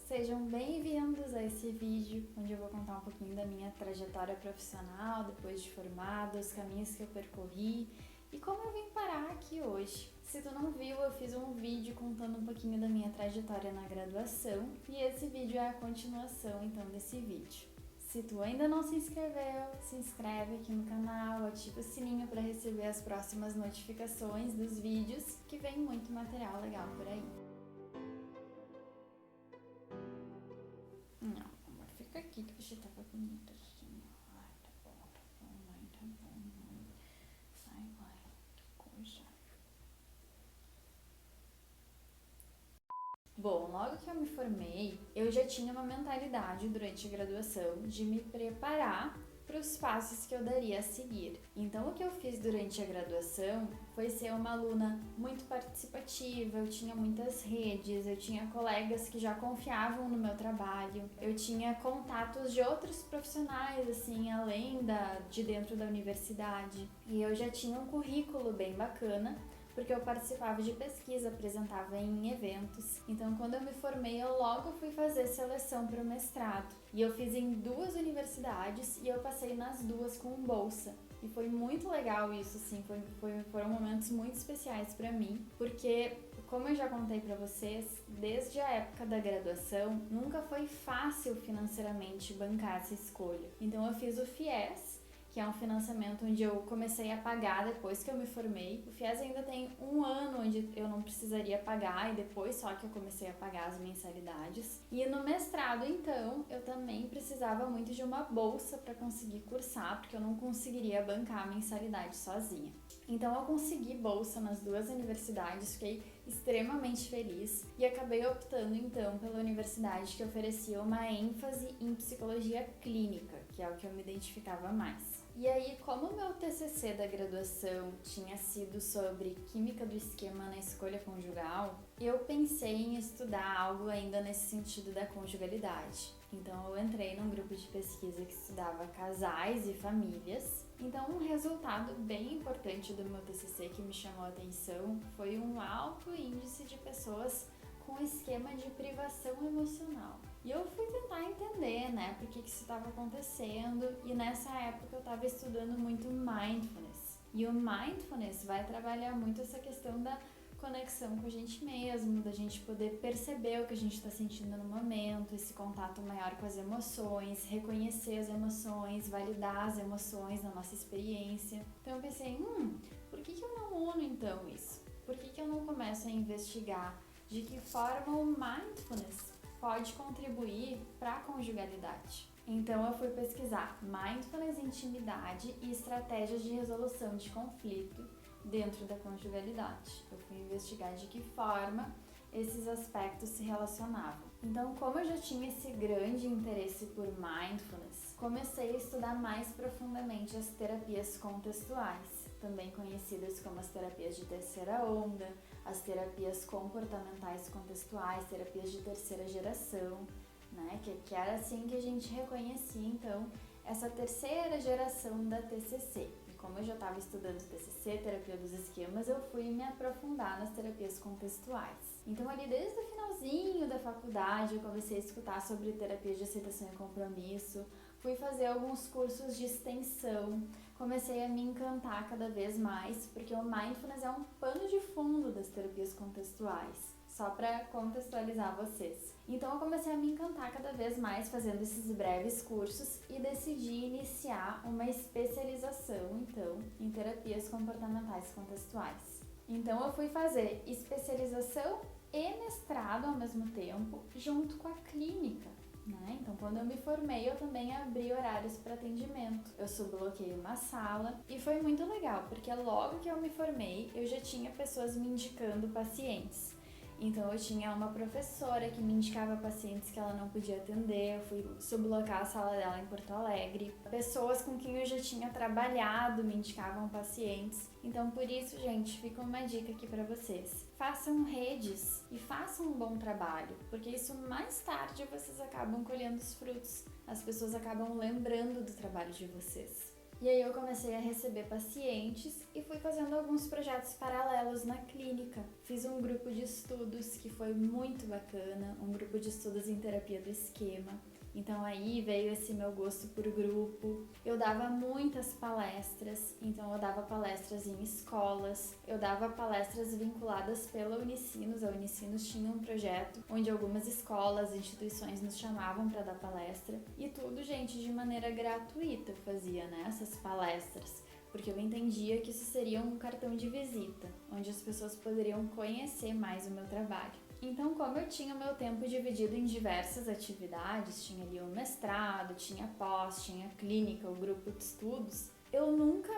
Sejam bem-vindos a esse vídeo onde eu vou contar um pouquinho da minha trajetória profissional depois de formada, os caminhos que eu percorri e como eu vim parar aqui hoje. Se tu não viu, eu fiz um vídeo contando um pouquinho da minha trajetória na graduação e esse vídeo é a continuação então desse vídeo. Se tu ainda não se inscreveu, se inscreve aqui no canal, ativa o sininho para receber as próximas notificações dos vídeos, que vem muito material legal por aí. Não, amor, fica aqui que você tava bonita assim. Ai, tá bom, mãe, tá bom, mãe. Ai, mãe, que coisa. Bom, logo que eu me formei, eu já tinha uma mentalidade durante a graduação de me preparar para os passos que eu daria a seguir. Então, o que eu fiz durante a graduação foi ser uma aluna muito participativa, eu tinha muitas redes, eu tinha colegas que já confiavam no meu trabalho, eu tinha contatos de outros profissionais, assim, além de dentro da universidade, e eu já tinha um currículo bem bacana, porque eu participava de pesquisa, apresentava em eventos. Então, quando eu me formei, eu logo fui fazer seleção para o mestrado. E eu fiz em 2 universidades e eu passei nas 2 com bolsa. E foi muito legal isso, assim, foram momentos muito especiais para mim, porque, como eu já contei para vocês, desde a época da graduação, nunca foi fácil financeiramente bancar essa escolha. Então, eu fiz o FIES, que é um financiamento onde eu comecei a pagar depois que eu me formei. O FIES ainda tem 1 ano onde eu não precisaria pagar e depois só que eu comecei a pagar as mensalidades. E no mestrado, então, eu também precisava muito de uma bolsa para conseguir cursar, porque eu não conseguiria bancar a mensalidade sozinha. Então eu consegui bolsa nas 2 universidades, fiquei extremamente feliz e acabei optando então pela universidade que oferecia uma ênfase em psicologia clínica, que é o que eu me identificava mais. E aí, como o meu TCC da graduação tinha sido sobre química do esquema na escolha conjugal, eu pensei em estudar algo ainda nesse sentido da conjugalidade. Então eu entrei num grupo de pesquisa que estudava casais e famílias. Então um resultado bem importante do meu TCC que me chamou a atenção foi um alto índice de pessoas com esquema de privação emocional. E eu fui tentar entender, né, por que isso estava acontecendo, e nessa época eu estava estudando muito Mindfulness. E o Mindfulness vai trabalhar muito essa questão da conexão com a gente mesmo, da gente poder perceber o que a gente está sentindo no momento, esse contato maior com as emoções, reconhecer as emoções, validar as emoções na nossa experiência. Então eu pensei, por que eu não uno então isso? Por que eu não começo a investigar de que forma o Mindfulness pode contribuir para a conjugalidade? Então eu fui pesquisar Mindfulness, intimidade e estratégias de resolução de conflito dentro da conjugalidade. Eu fui investigar de que forma esses aspectos se relacionavam. Então, como eu já tinha esse grande interesse por Mindfulness, comecei a estudar mais profundamente as terapias contextuais, também conhecidas como as terapias de terceira onda, as terapias comportamentais contextuais, terapias de terceira geração, né? Que era assim que a gente reconhecia, então, essa terceira geração da TCC. E como eu já estava estudando TCC, terapia dos esquemas, eu fui me aprofundar nas terapias contextuais. Então, ali desde o finalzinho da faculdade, eu comecei a escutar sobre terapias de aceitação e compromisso, fui fazer alguns cursos de extensão, comecei a me encantar cada vez mais, porque o Mindfulness é um pano de fundo das terapias contextuais. Só para contextualizar vocês. Então eu comecei a me encantar cada vez mais fazendo esses breves cursos e decidi iniciar uma especialização, então, em terapias comportamentais contextuais. Então eu fui fazer especialização e mestrado ao mesmo tempo, junto com a clínica. Né? Então, quando eu me formei, eu também abri horários para atendimento. Eu subbloqueei uma sala e foi muito legal, porque logo que eu me formei, eu já tinha pessoas me indicando pacientes. Então eu tinha uma professora que me indicava pacientes que ela não podia atender, eu fui sublocar a sala dela em Porto Alegre. Pessoas com quem eu já tinha trabalhado me indicavam pacientes. Então por isso, gente, fica uma dica aqui pra vocês. Façam redes e façam um bom trabalho, porque isso mais tarde vocês acabam colhendo os frutos. As pessoas acabam lembrando do trabalho de vocês. E aí eu comecei a receber pacientes e fui fazendo alguns projetos paralelos na clínica. Fiz um grupo de estudos que foi muito bacana, um grupo de estudos em terapia do esquema. Então aí veio esse meu gosto por grupo. Eu dava muitas palestras, então eu dava palestras em escolas, eu dava palestras vinculadas pela Unicinos. A Unicinos tinha um projeto onde algumas escolas, instituições nos chamavam para dar palestra. E tudo, gente, de maneira gratuita eu fazia, né, essas palestras. Porque eu entendia que isso seria um cartão de visita, onde as pessoas poderiam conhecer mais o meu trabalho. Então, como eu tinha o meu tempo dividido em diversas atividades, tinha ali o mestrado, tinha pós, tinha clínica, o grupo de estudos, eu nunca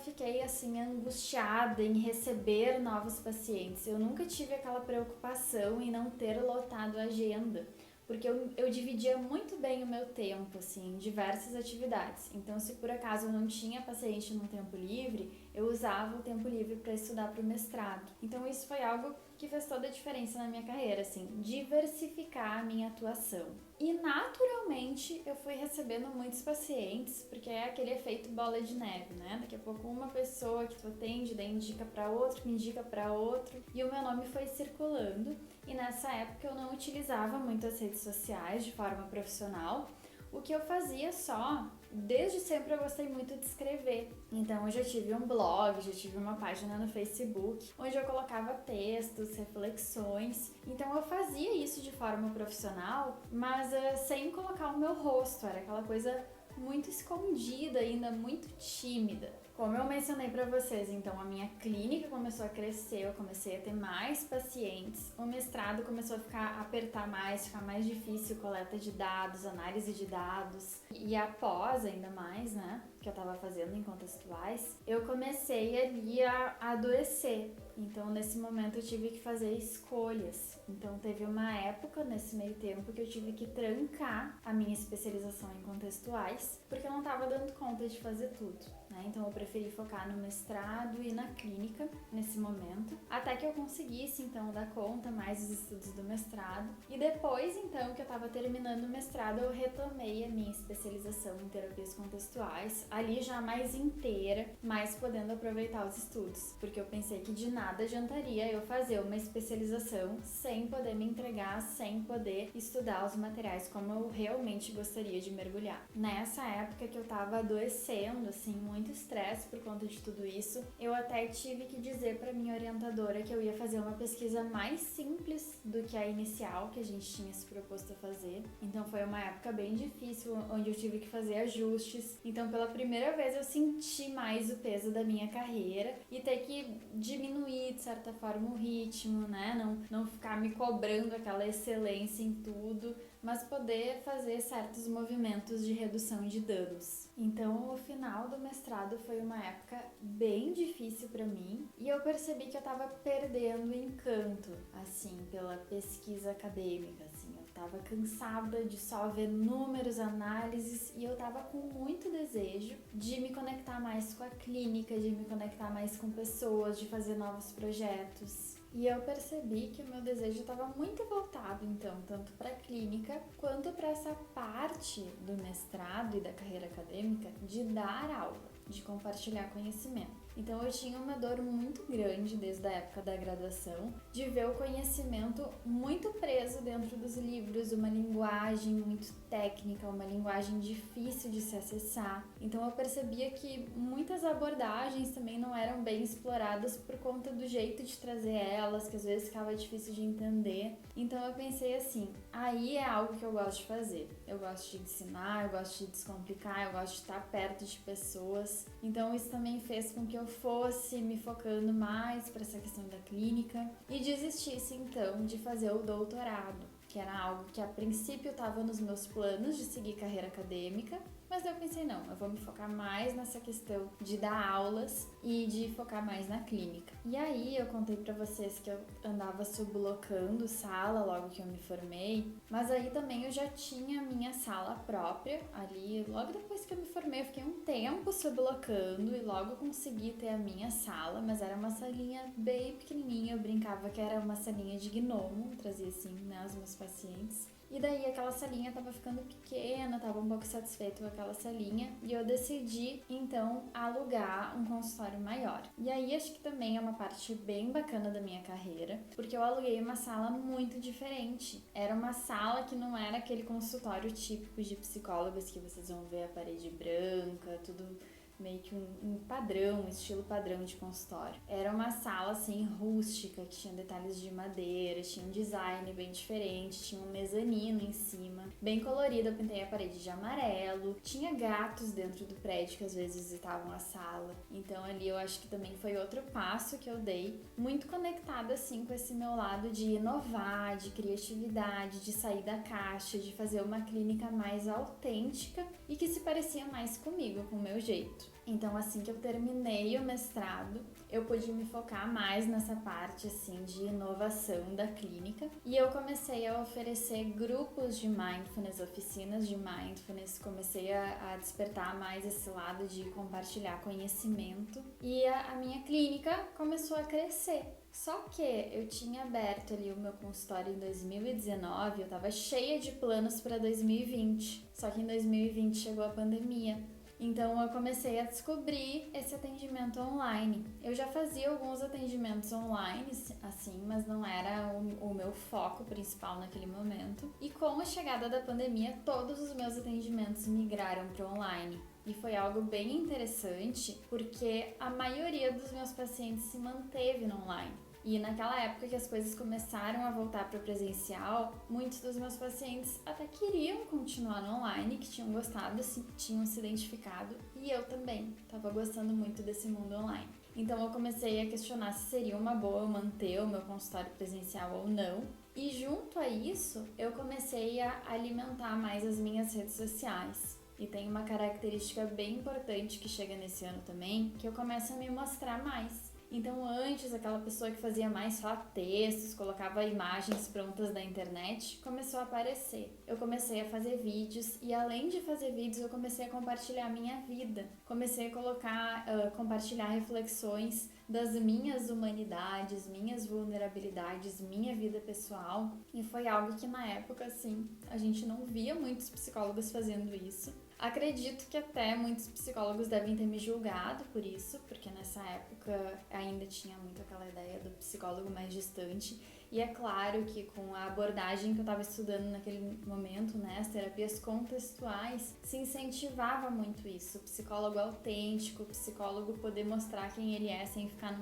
fiquei assim angustiada em receber novos pacientes. Eu nunca tive aquela preocupação em não ter lotado a agenda, porque eu dividia muito bem o meu tempo, assim, em diversas atividades. Então, se por acaso eu não tinha paciente no tempo livre, eu usava o tempo livre para estudar para o mestrado. Então, isso foi algo que fez toda a diferença na minha carreira, assim, diversificar a minha atuação. E naturalmente eu fui recebendo muitos pacientes, porque é aquele efeito bola de neve, né? Daqui a pouco uma pessoa que tu atende, daí indica para outro, que indica para outro, e o meu nome foi circulando. E nessa época eu não utilizava muito as redes sociais de forma profissional. O que eu fazia só, desde sempre eu gostei muito de escrever. Então eu já tive um blog, já tive uma página no Facebook, onde eu colocava textos, reflexões. Então eu fazia isso de forma profissional, mas sem colocar o meu rosto, era aquela coisa muito escondida ainda, muito tímida. Como eu mencionei para vocês, então a minha clínica começou a crescer, eu comecei a ter mais pacientes, o mestrado começou a apertar mais, ficar mais difícil, coleta de dados, análise de dados, e após ainda mais, né, que eu tava fazendo em contextuais, eu comecei ali a adoecer. Então, nesse momento, eu tive que fazer escolhas. Então, teve uma época, nesse meio tempo, que eu tive que trancar a minha especialização em contextuais, porque eu não estava dando conta de fazer tudo, né? Então, eu preferi focar no mestrado e na clínica, nesse momento, até que eu conseguisse, então, dar conta mais dos estudos do mestrado. E depois, então, que eu estava terminando o mestrado, eu retomei a minha especialização em terapias contextuais, ali já mais inteira, mas podendo aproveitar os estudos, porque eu pensei que de nada adiantaria eu fazer uma especialização sem poder me entregar, sem poder estudar os materiais como eu realmente gostaria de mergulhar. Nessa época que eu tava adoecendo, assim, muito estresse por conta de tudo isso, eu até tive que dizer pra minha orientadora que eu ia fazer uma pesquisa mais simples do que a inicial que a gente tinha se proposto a fazer. Então foi uma época bem difícil, onde eu tive que fazer ajustes. Então pela primeira vez eu senti mais o peso da minha carreira e ter que diminuir de certa forma o ritmo, né? Não ficar me cobrando aquela excelência em tudo, mas poder fazer certos movimentos de redução de danos. Então, o final do mestrado foi uma época bem difícil para mim e eu percebi que eu tava perdendo o encanto, assim, pela pesquisa acadêmica, assim. Eu tava cansada de só ver números, análises e eu tava com muito desejo de me conectar mais com a clínica, de me conectar mais com pessoas, de fazer novos projetos. E eu percebi que o meu desejo estava muito voltado, então, tanto para a clínica quanto para essa parte do mestrado e da carreira acadêmica de dar aula, de compartilhar conhecimento. Então eu tinha uma dor muito grande desde a época da graduação de ver o conhecimento muito preso dentro dos livros, uma linguagem muito técnica, uma linguagem difícil de se acessar. Então eu percebia que muitas abordagens também não eram bem exploradas por conta do jeito de trazer elas, que às vezes ficava difícil de entender. Então eu pensei assim, aí é algo que eu gosto de fazer. Eu gosto de ensinar, eu gosto de descomplicar, eu gosto de estar perto de pessoas. Então isso também fez com que eu fosse me focando mais para essa questão da clínica e desistisse então de fazer o doutorado, que era algo que a princípio estava nos meus planos de seguir carreira acadêmica, mas eu pensei, não, eu vou me focar mais nessa questão de dar aulas e de focar mais na clínica. E aí eu contei pra vocês que eu andava sublocando sala logo que eu me formei, mas aí também eu já tinha minha sala própria ali, logo depois que eu me formei eu fiquei um tempo sublocando e logo consegui ter a minha sala, mas era uma salinha bem pequenininha, eu brincava que era uma salinha de gnomo, trazia assim, né, os meus pacientes. E daí aquela salinha tava ficando pequena, tava um pouco satisfeita com aquela salinha e eu decidi então alugar um consultório maior. E aí acho que também é uma parte bem bacana da minha carreira, porque eu aluguei uma sala muito diferente. Era uma sala que não era aquele consultório típico de psicólogas que vocês vão ver a parede branca, tudo meio que um padrão, um estilo padrão de consultório. Era uma sala assim rústica, que tinha detalhes de madeira, tinha um design bem diferente, tinha um mezanino em cima, bem colorido. Eu pintei a parede de amarelo, tinha gatos dentro do prédio que às vezes visitavam a sala. Então ali eu acho que também foi outro passo que eu dei, muito conectado assim com esse meu lado de inovar, de criatividade, de sair da caixa, de fazer uma clínica mais autêntica e que se parecia mais comigo, com o meu jeito. Então, assim que eu terminei o mestrado, eu pude me focar mais nessa parte assim de inovação da clínica e eu comecei a oferecer grupos de mindfulness, oficinas de mindfulness, comecei a despertar mais esse lado de compartilhar conhecimento e a minha clínica começou a crescer. Só que eu tinha aberto ali o meu consultório em 2019, eu tava cheia de planos para 2020, só que em 2020 chegou a pandemia. Então eu comecei a descobrir esse atendimento online. Eu já fazia alguns atendimentos online, assim, mas não era o meu foco principal naquele momento. E com a chegada da pandemia, todos os meus atendimentos migraram para online. E foi algo bem interessante, porque a maioria dos meus pacientes se manteve no online. E naquela época que as coisas começaram a voltar para o presencial, muitos dos meus pacientes até queriam continuar no online, que tinham gostado, tinham se identificado, e eu também estava gostando muito desse mundo online. Então eu comecei a questionar se seria uma boa eu manter o meu consultório presencial ou não. E junto a isso, eu comecei a alimentar mais as minhas redes sociais. E tem uma característica bem importante que chega nesse ano também, que eu começo a me mostrar mais. Então antes, aquela pessoa que fazia mais só textos, colocava imagens prontas da internet, começou a aparecer. Eu comecei a fazer vídeos e além de fazer vídeos, eu comecei a compartilhar a minha vida. Comecei a compartilhar reflexões das minhas humanidades, minhas vulnerabilidades, minha vida pessoal. E foi algo que na época, assim, a gente não via muitos psicólogos fazendo isso. Acredito que até muitos psicólogos devem ter me julgado por isso, porque nessa época ainda tinha muito aquela ideia do psicólogo mais distante. E é claro que com a abordagem que eu estava estudando naquele momento, né, as terapias contextuais, se incentivava muito isso. O psicólogo autêntico, o psicólogo poder mostrar quem ele é sem ficar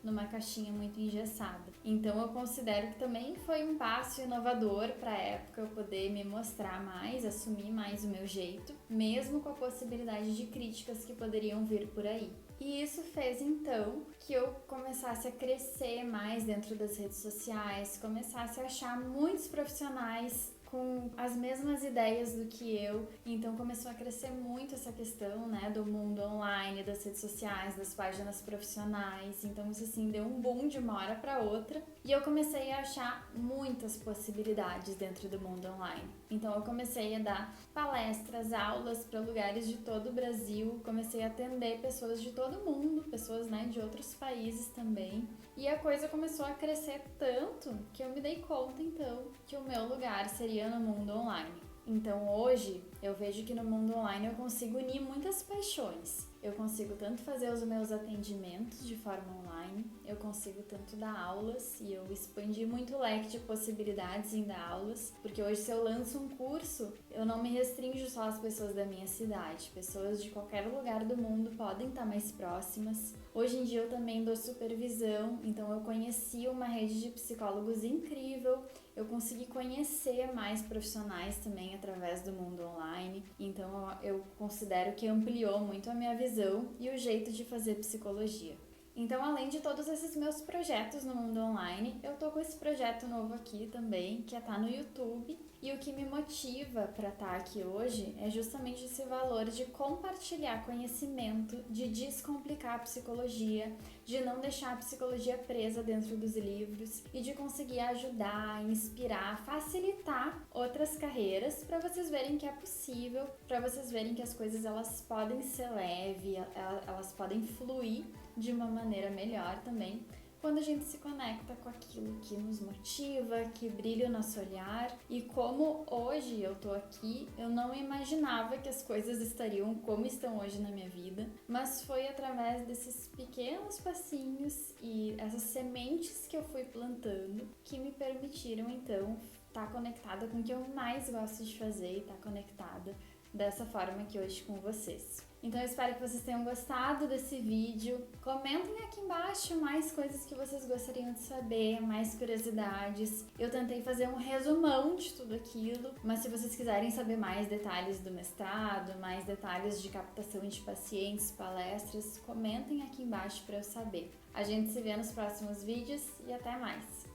numa caixinha muito engessada. Então eu considero que também foi um passo inovador para a época eu poder me mostrar mais, assumir mais o meu jeito, mesmo com a possibilidade de críticas que poderiam vir por aí. E isso fez então que eu começasse a crescer mais dentro das redes sociais, começasse a achar muitos profissionais com as mesmas ideias do que eu, então começou a crescer muito essa questão, né, do mundo online, das redes sociais, das páginas profissionais, então isso assim deu um boom de uma hora para outra e eu comecei a achar muitas possibilidades dentro do mundo online. Então eu comecei a dar palestras, aulas para lugares de todo o Brasil, comecei a atender pessoas de todo mundo, pessoas, né, de outros países também. E a coisa começou a crescer tanto que eu me dei conta, então, que o meu lugar seria no mundo online. Então, hoje, eu vejo que no mundo online eu consigo unir muitas paixões. Eu consigo tanto fazer os meus atendimentos de forma online, eu consigo tanto dar aulas e eu expandi muito o leque de possibilidades em dar aulas, porque hoje se eu lanço um curso, eu não me restringo só às pessoas da minha cidade, pessoas de qualquer lugar do mundo podem estar mais próximas. Hoje em dia eu também dou supervisão, então eu conheci uma rede de psicólogos incrível, eu consegui conhecer mais profissionais também através do mundo online, então eu considero que ampliou muito a minha visão e o jeito de fazer psicologia. Então, além de todos esses meus projetos no mundo online, eu tô com esse projeto novo aqui também, que é estar no YouTube. E o que me motiva para estar aqui hoje é justamente esse valor de compartilhar conhecimento, de descomplicar a psicologia, de não deixar a psicologia presa dentro dos livros e de conseguir ajudar, inspirar, facilitar outras carreiras para vocês verem que é possível, para vocês verem que as coisas elas podem ser leves, elas podem fluir de uma maneira melhor também quando a gente se conecta com aquilo que nos motiva, que brilha o nosso olhar. E como hoje eu tô aqui, eu não imaginava que as coisas estariam como estão hoje na minha vida, mas foi através desses pequenos passinhos e essas sementes que eu fui plantando que me permitiram então estar conectada com o que eu mais gosto de fazer e estar conectada dessa forma aqui hoje com vocês. Então eu espero que vocês tenham gostado desse vídeo. Comentem aqui embaixo mais coisas que vocês gostariam de saber, mais curiosidades. Eu tentei fazer um resumão de tudo aquilo, mas se vocês quiserem saber mais detalhes do mestrado, mais detalhes de captação de pacientes, palestras, comentem aqui embaixo para eu saber. A gente se vê nos próximos vídeos e até mais!